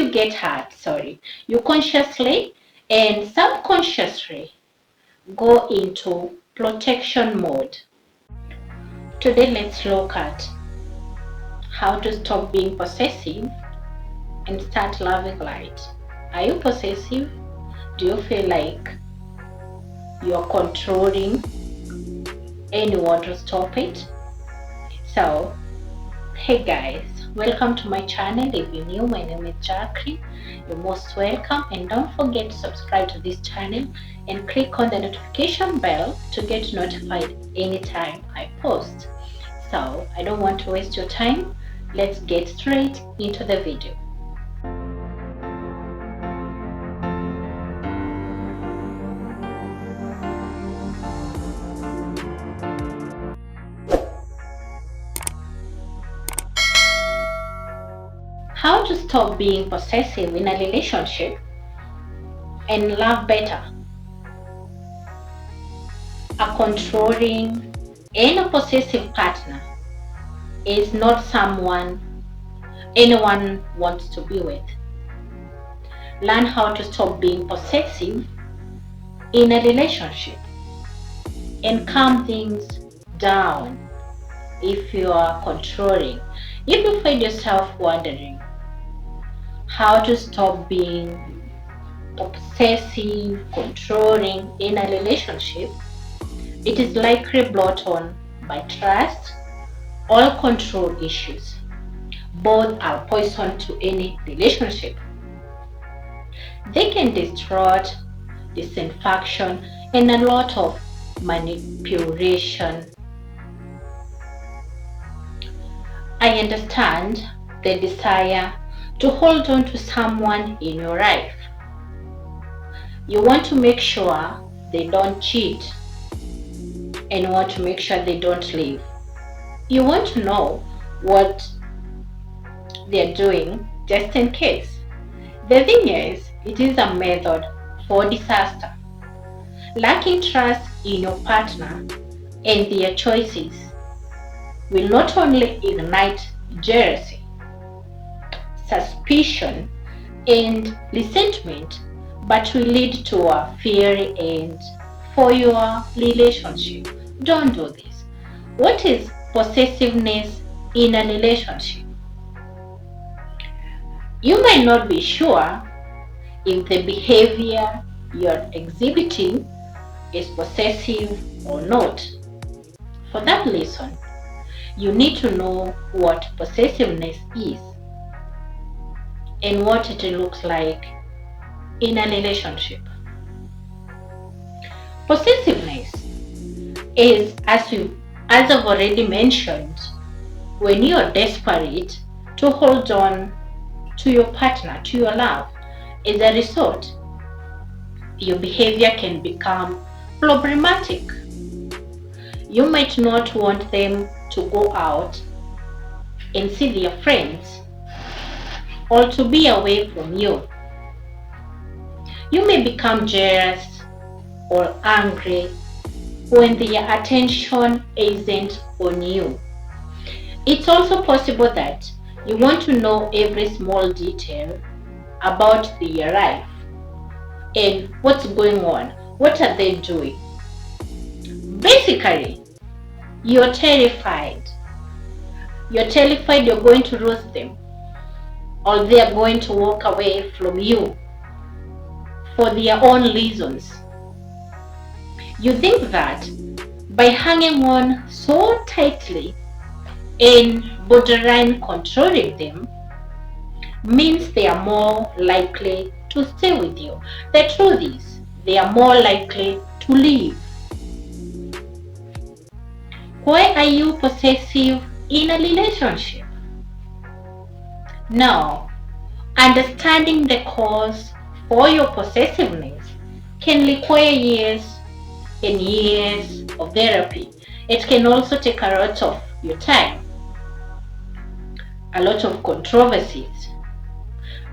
you get hurt, you consciously and subconsciously go into protection mode. Today, let's look at how to stop being possessive and start loving light. Are you possessive? Do you feel like you're controlling and you want to stop it? So, hey guys, welcome to my channel. If you're new, my name is Jackie. You're most welcome, and don't forget to subscribe to this channel and click on the notification bell to get notified anytime I post. So I don't want to waste your time. Let's get straight into the video. How to stop being possessive in a relationship and love better. A controlling and a possessive partner is not someone anyone wants to be with. Learn how to stop being possessive in a relationship and calm things down. If you are controlling, if you find yourself wondering how to stop being obsessive, controlling in a relationship, it is likely brought on by trust or control issues. Both are poison to any relationship. They can distort, dysfunction, and a lot of manipulation. I understand the desire to hold on to someone in your life. You want to make sure they don't cheat and want to make sure they don't leave. You want to know what they're doing just in case. The thing is, it is a method for disaster. Lacking trust in your partner and their choices will not only ignite jealousy, suspicion, and resentment, but will lead to a fiery end for your relationship. Don't do this. What is possessiveness in a relationship? You might not be sure if the behavior you're exhibiting is possessive or not. For that reason, you need to know what possessiveness is and what it looks like in a relationship. Possessiveness is, as I've already mentioned, when you're desperate to hold on to your partner, to your love. As a result, your behavior can become problematic. You might not want them to go out and see their friends or to be away from you. You may become jealous or angry when their attention isn't on you. It's also possible that you want to know every small detail about their life and what's going on, what are they doing. Basically, you're terrified. You're terrified you're going to lose them or they're going to walk away from you for their own reasons. You think that by hanging on so tightly and borderline controlling them means they are more likely to stay with you. The truth is, they are more likely to leave. Why are you possessive in a relationship? Now, understanding the cause for your possessiveness can require years and years of therapy. It can also take a lot of your time, a lot of controversies.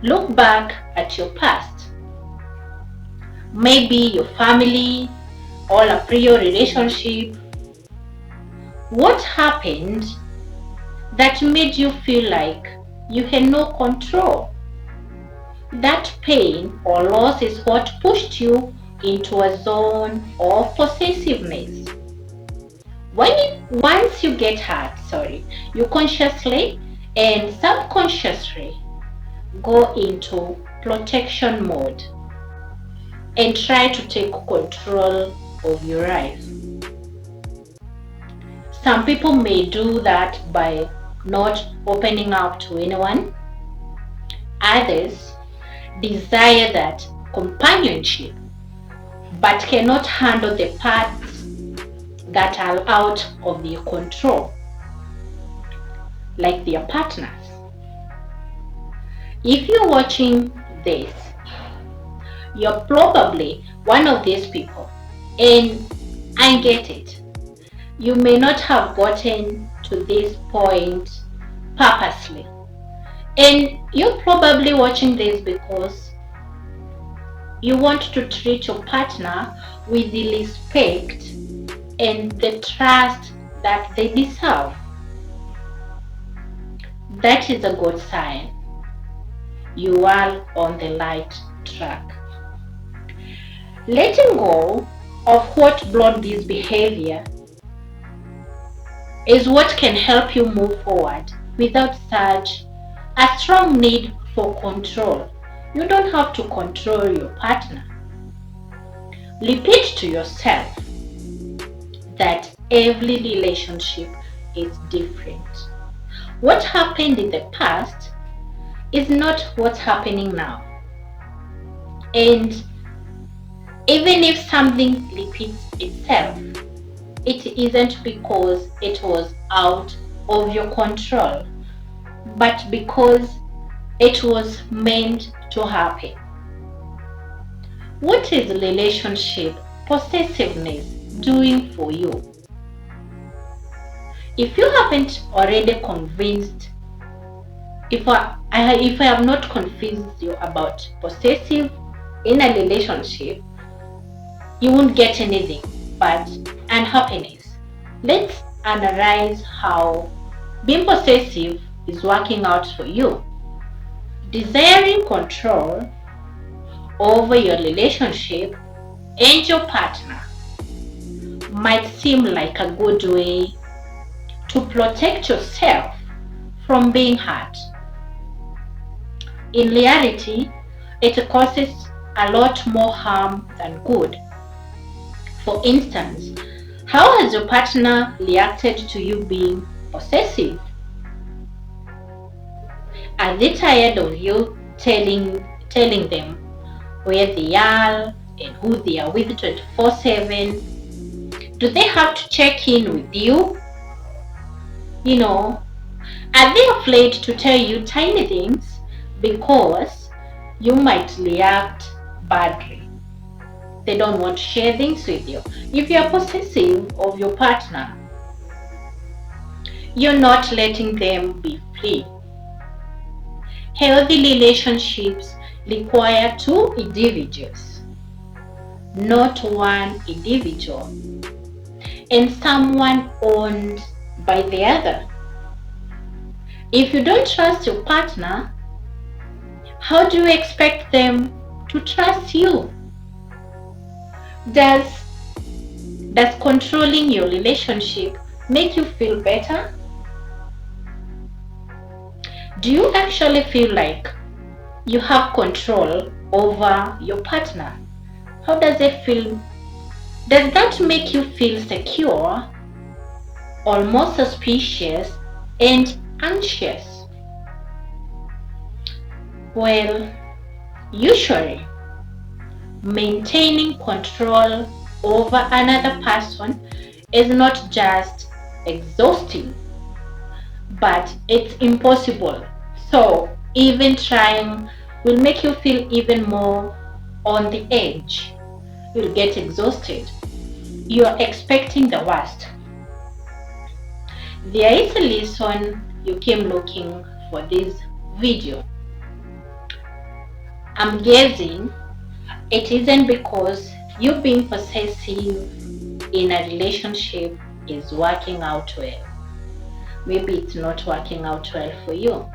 Look back at your past, maybe your family or a prior relationship. What happened that made you feel like you had no control? That pain or loss is what pushed you into a zone of possessiveness. Once you get hurt, you consciously and subconsciously go into protection mode and try to take control of your life. Some people may do that by not opening up to anyone. Others desire that companionship but cannot handle the parts that are out of their control, like their partners. If you're watching this, you're probably one of these people, and I get it. You may not have gotten to this point purposely, and you're probably watching this because you want to treat your partner with the respect and the trust that they deserve. That is a good sign. You are on the right track. Letting go of what brought this behavior is what can help you move forward without such a strong need for control. You don't have to control your partner. Repeat to yourself that every relationship is different. What happened in the past is not what's happening now. And even if something repeats itself, it isn't because it was out of your control, but because it was meant to happen. What is relationship possessiveness doing for you? If you haven't already convinced, if I have not convinced you about possessive in a relationship, you won't get anything but unhappiness. Let's analyze how being possessive is working out for you. Desiring control over your relationship and your partner might seem like a good way to protect yourself from being hurt. In reality, it causes a lot more harm than good. For instance, how has your partner reacted to you being possessive? Are they tired of you telling them where they are and who they are with 24/7? Do they have to check in with you? Are they afraid to tell you tiny things because you might react badly? They don't want to share things with you. If you are possessive of your partner, you're not letting them be free. Healthy relationships require two individuals, not one individual, and someone owned by the other. If you don't trust your partner, how do you expect them to trust you? Does controlling your relationship make you feel better? Do you actually feel like you have control over your partner? How does it feel? Does that make you feel secure or more suspicious and anxious? Well, usually, maintaining control over another person is not just exhausting, but it's impossible. So even trying will make you feel even more on the edge. You'll get exhausted. You're expecting the worst. There is a reason you came looking for this video. I'm guessing it isn't because you being possessive in a relationship is working out well. Maybe it's not working out well for you.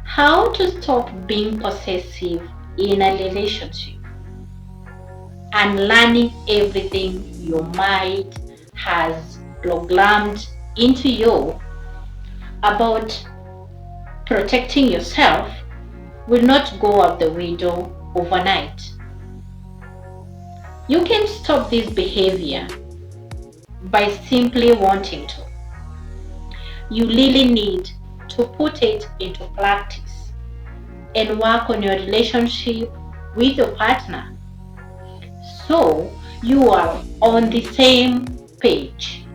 How to stop being possessive in a relationship. Unlearning everything your mind has programmed into you about protecting yourself will not go out the window overnight. You can stop this behavior by simply wanting to. You really need to put it into practice and work on your relationship with your partner so you are on the same page.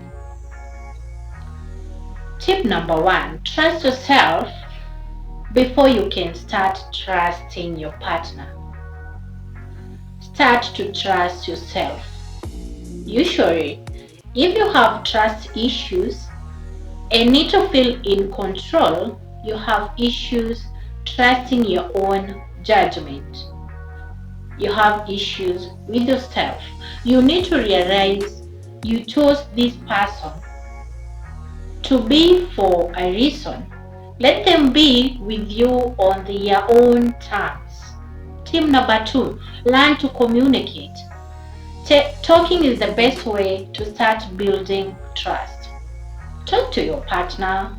Tip number 1, trust yourself before you can start trusting your partner. Start to trust yourself. Usually, if you have trust issues and need to feel in control, you have issues trusting your own judgment. You have issues with yourself. You need to realize you chose this person to be for a reason. Let them be with you on their own terms. Tip number 2, learn to communicate. Talking is the best way to start building trust. Talk to your partner,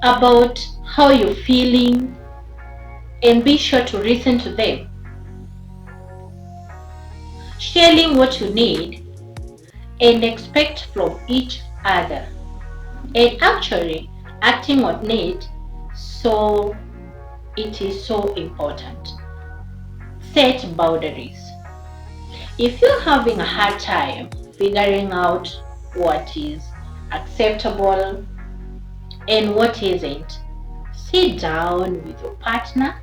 about how you're feeling and be sure to listen to them. Sharing what you need and expect from each other. And actually acting on it, so it is so important. Set boundaries. If you're having a hard time figuring out what is acceptable and what isn't, sit down with your partner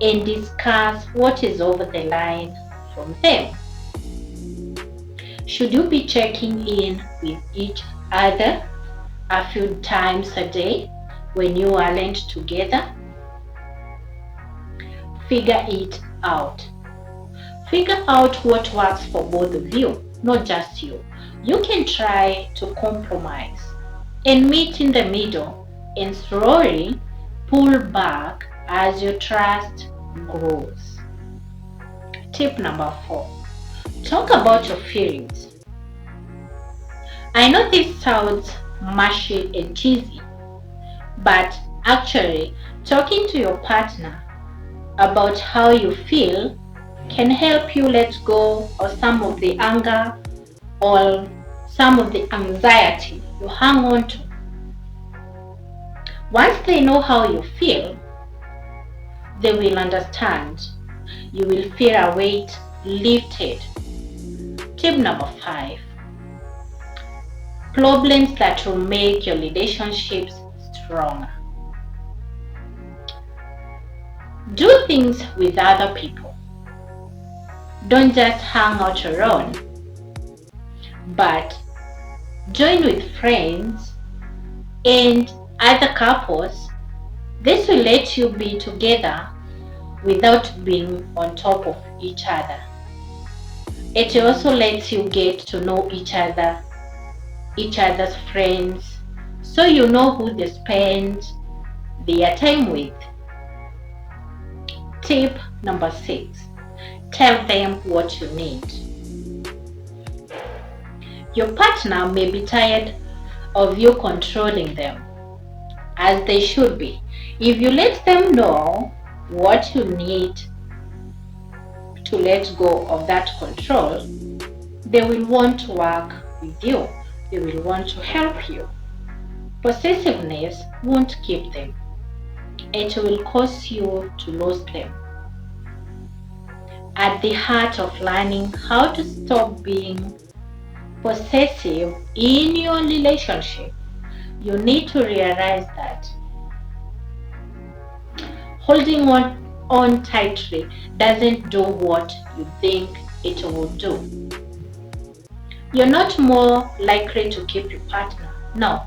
and discuss what is over the line from them. Should you be checking in with each other a few times a day when you aren't together? Figure it out. Figure out what works for both of you, not just you. You can try to compromise and meet in the middle and slowly pull back as your trust grows. Tip number 4, talk about your feelings. I know this sounds mushy and cheesy, but actually talking to your partner about how you feel can help you let go of some of the anger or some of the anxiety you hang on to. Once they know how you feel, they will understand. You will feel a weight lifted. Tip number 5, problems that will make your relationships stronger. Do things with other people. Don't just hang out alone, but join with friends and other couples. This will let you be together without being on top of each other. It also lets you get to know each other's friends, so you know who they spend their time with. Tip number 6, tell them what you need. Your partner may be tired of you controlling them, as they should be. If you let them know what you need to let go of that control, they will want to work with you. They will want to help you. Possessiveness won't keep them. It will cause you to lose them. At the heart of learning how to stop being possessive in your relationship, you need to realize that holding on tightly doesn't do what you think it will do. You're not more likely to keep your partner, no.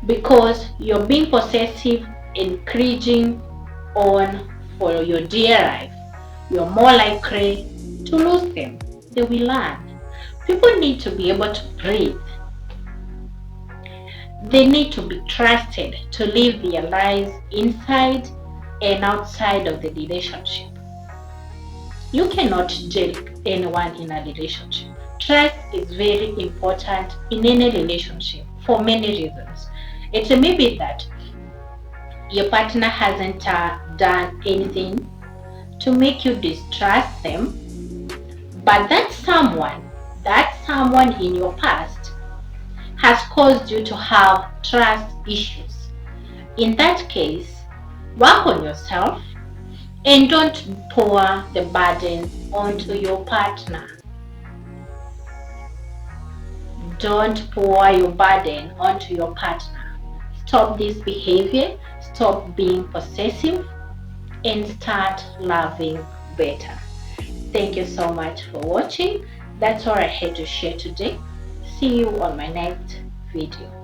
Because you're being possessive and cringing on for your dear life, you're more likely to lose them. They will learn. People need to be able to breathe. They need to be trusted to live their lives inside and outside of the relationship. You cannot jail anyone in a relationship. Trust is very important in any relationship for many reasons. It may be that your partner hasn't done anything to make you distrust them, but that someone in your past has caused you to have trust issues. In that case, work on yourself and don't pour the burden onto your partner. Don't pour your burden onto your partner. Stop this behavior, stop being possessive, and start loving better. Thank you so much for watching. That's all I had to share today. See you on my next video.